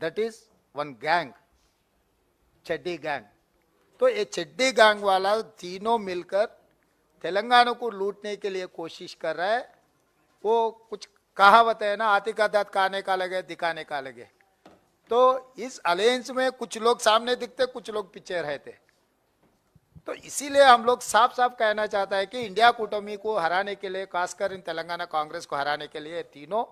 that is one gang, चड्डी gang. तो ये चड्डी गैंग वाला तीनों मिलकर तेलंगाना को लूटने के लिए कोशिश कर रहा है। वो कुछ कहावत है ना, हाथी का दांत खाने का लगे दिखाने का लगे। तो इस अलायंस में कुछ लोग सामने दिखते, कुछ लोग पीछे रहते। तो इसीलिए हम लोग साफ साफ कहना चाहता है कि इंडिया कूटमी को हराने के लिए, खासकर इन तेलंगाना कांग्रेस को हराने के लिए तीनों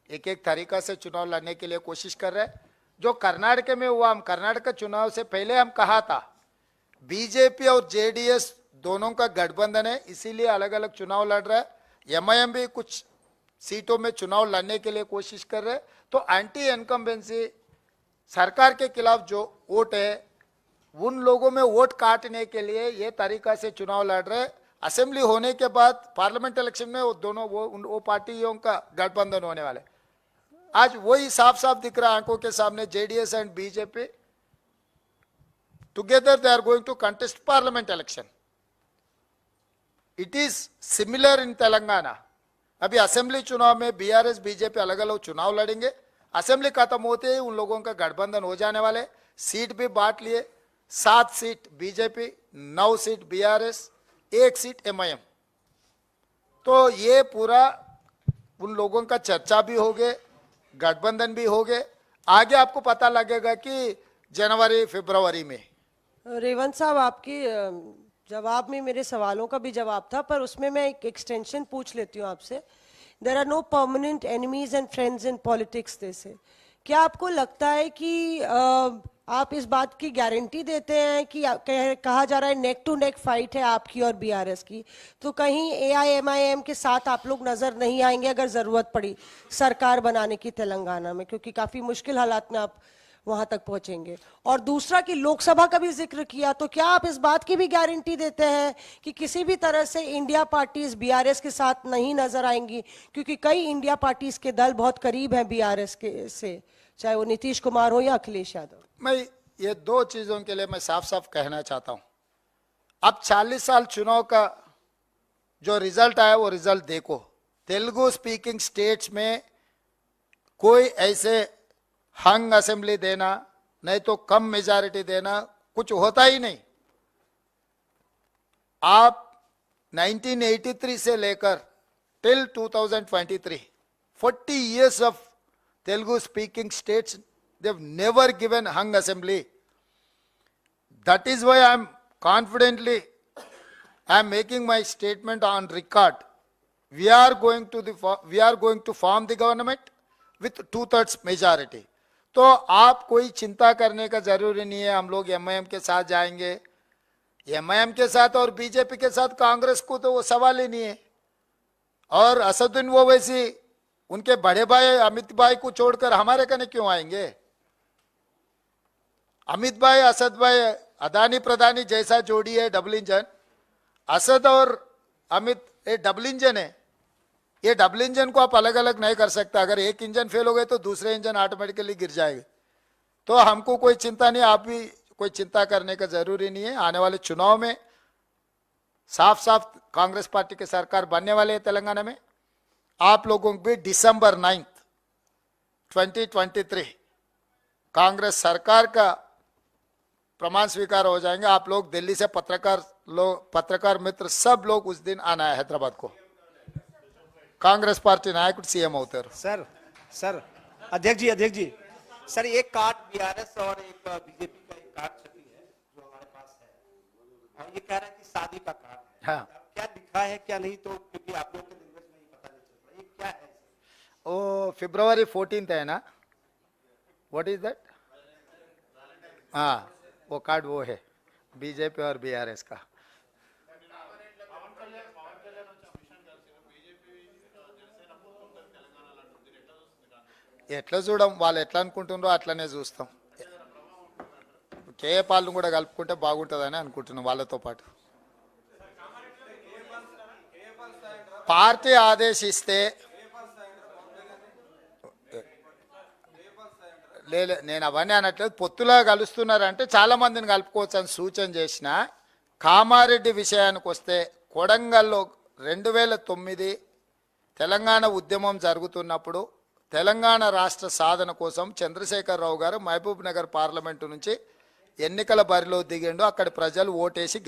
एक एक तरीका से चुनाव लड़ने के लिए कोशिश कर रहे हैं। जो कर्नाटक में हुआ, हम कर्नाटक चुनाव से पहले हम कहा था बीजेपी और जेडीएस दोनों का गठबंधन है, इसीलिए अलग अलग चुनाव लड़ रहा है। एमआईएम भी कुछ सीटों में चुनाव लड़ने के लिए कोशिश कर रहे हैं। तो एंटी इनकम्बेंसी सरकार के खिलाफ जो वोट है, उन लोगों में वोट काटने के लिए ये तरीका से चुनाव लड़ रहे। असेंबली होने के बाद पार्लियामेंट इलेक्शन में वो दोनों वो पार्टियों का गठबंधन होने वाले। आज वही साफ साफ दिख रहा है आंखों के सामने, JDS and BJP together they are going to contest parliament election. It is similar in Telangana. अभी असेंबली चुनाव में बीआरएस बीजेपी अलग अलग चुनाव लड़ेंगे। असेंबली खत्म होते ही उन लोगों का गठबंधन हो जाने वाले। सीट भी बांट लिए, 7 seat BJP, 9 seat BRS, 1 seat MIM. तो ये पूरा उन लोगों का चर्चा भी हो गए, गठबंधन भी हो गए। आगे आपको पता लगेगा कि जनवरी फरवरी में। रेवंत साहब, आपकी जवाब में मेरे सवालों का भी जवाब था, पर उसमें मैं एक एक्सटेंशन पूछ लेती हूँ आपसे। There are no permanent enemies and friends in politics से। क्या आपको लगता है कि आप इस बात की गारंटी देते हैं कि कहा जा रहा है नेक टू नेक फाइट है आपकी और बीआरएस की, तो कहीं एआईएमआईएम के साथ आप लोग नजर नहीं आएंगे अगर जरूरत पड़ी सरकार बनाने की तेलंगाना में, क्योंकि काफी मुश्किल हालात में आप वहां तक पहुंचेंगे? और दूसरा कि लोकसभा का भी जिक्र किया, तो क्या आप इस बात की भी गारंटी देते हैं कि किसी भी तरह से इंडिया पार्टीज बीआरएस के साथ नहीं नजर आएंगी? क्योंकि कई इंडिया पार्टीज के दल बहुत करीब हैं बीआरएस के से, चाहे वो नीतीश कुमार हो या अखिलेश यादव। मैं ये दो चीजों के लिए मैं साफ साफ कहना चाहता हूं। अब 40 साल चुनाव का जो रिजल्ट आया वो रिजल्ट देखो। तेलुगु स्पीकिंग स्टेट्स में कोई ऐसे हंग असेंबली देना, नहीं तो कम मेजॉरिटी देना, कुछ होता ही नहीं। आप 1983 से लेकर till 2023 40 years of Telugu speaking states, they've never given hung assembly. That is why I'm making my statement on record. We are going to form the government with 2/3 majority. तो आप कोई चिंता करने का जरूरी नहीं है। हम लोग एमआईएम के साथ जाएंगे। एमआईएम के साथ और बीजेपी के साथ कांग्रेस को तो वो सवाल ही नहीं है। और असदुद्दीन ओवैसी उनके बड़े भाई अमित भाई को छोड़कर हमारे कने क्यों आएंगे? अमित भाई, असद भाई, अदानी प्रधानी जैसा जोड़ी है, डबल इंजन। असद और अमित ये डबल इंजन है। ये डबल इंजन को आप अलग अलग नहीं कर सकता। अगर एक इंजन फेल हो गए तो दूसरे इंजन ऑटोमेटिकली गिर जाएंगे। तो हमको कोई चिंता नहीं, आप भी कोई चिंता करने का जरूरी नहीं है। आने वाले चुनाव में साफ साफ कांग्रेस पार्टी की सरकार बनने वाले है तेलंगाना में। आप लोगों को भी December 9, 2023 कांग्रेस सरकार का प्रमाण स्वीकार हो जाएंगे। आप लोग दिल्ली से पत्रकार मित्र सब लोग उस दिन आना है हैदराबाद को। कांग्रेस पार्टी नायक सीएम होते हैं। सर अध्यक्ष जी सर, एक कार्ड बीआरएस और एक बीजेपी का एक कार्ड छपी है जो हमारे पास है, और ये कह रहा है कि शादी का कार्ड है। हाँ। क्या लिखा है क्या नहीं, तो क्योंकि आप लोग के लैंग्वेज में पता नहीं चल रहा, ये क्या है? ओ February 14 है ना? What is that? हाँ, वो कार्ड वो है बीजेपी और बीआरएस का। ఎట్లా చూడం, వాళ్ళు ఎట్లా అనుకుంటున్నారో అట్లనే చూస్తాం. కేఏ పాలను కూడా కలుపుకుంటే బాగుంటుందని అనుకుంటున్నాం వాళ్ళతో పాటు. పార్టీ ఆదేశిస్తే లేదు, నేను అవన్నీ అనట్లేదు. పొత్తులా కలుస్తున్నారంటే చాలా మందిని కలుపుకోవచ్చు అని సూచన చేసిన. కామారెడ్డి విషయానికి వస్తే కొడంగల్లో 2009 తెలంగాణ ఉద్యమం జరుగుతున్నప్పుడు తెలంగాణ రాష్ట్ర సాధన కోసం చంద్రశేఖరరావు గారు మహబూబ్ నగర్ పార్లమెంటు నుంచి ఎన్నికల బరిలో దిగిండు. అక్కడి ప్రజలు ఓటేసి